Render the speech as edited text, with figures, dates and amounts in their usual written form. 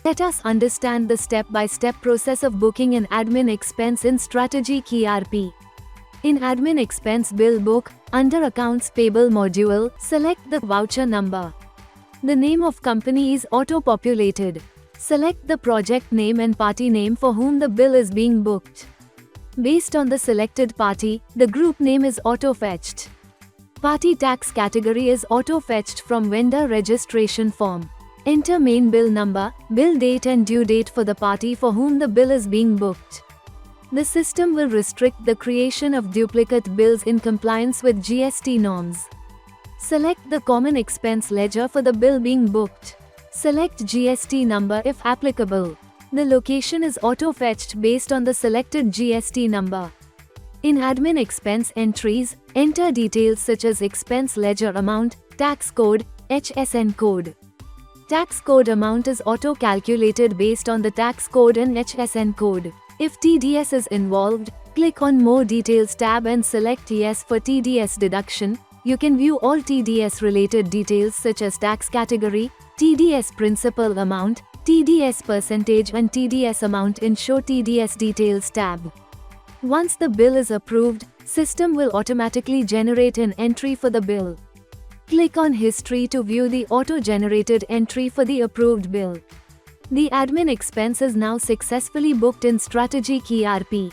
Let us understand the step-by-step process of booking an admin expense in StrategicERP. In Admin Expense Billbook, under Accounts Payable module, select the voucher number. The name of company is auto-populated. Select the project name and party name for whom the bill is being booked. Based on the selected party, the group name is auto-fetched. Party tax category is auto-fetched from vendor registration form. Enter main bill number, bill date and due date for the party for whom the bill is being booked. The system will restrict the creation of duplicate bills in compliance with GST norms. Select the common expense ledger for the bill being booked. Select GST number if applicable. The location is auto-fetched based on the selected GST number. In admin expense entries, enter details such as expense ledger amount, tax code, HSN code. Tax code amount is auto-calculated based on the tax code and HSN code. If TDS is involved, click on More Details tab and select Yes for TDS deduction. You can view all TDS related details such as tax category, TDS principal amount, TDS percentage and TDS amount in Show TDS Details tab. Once the bill is approved, system will automatically generate an entry for the bill. Click on History to view the auto-generated entry for the approved bill. The admin expense is now successfully booked in StrategicERP.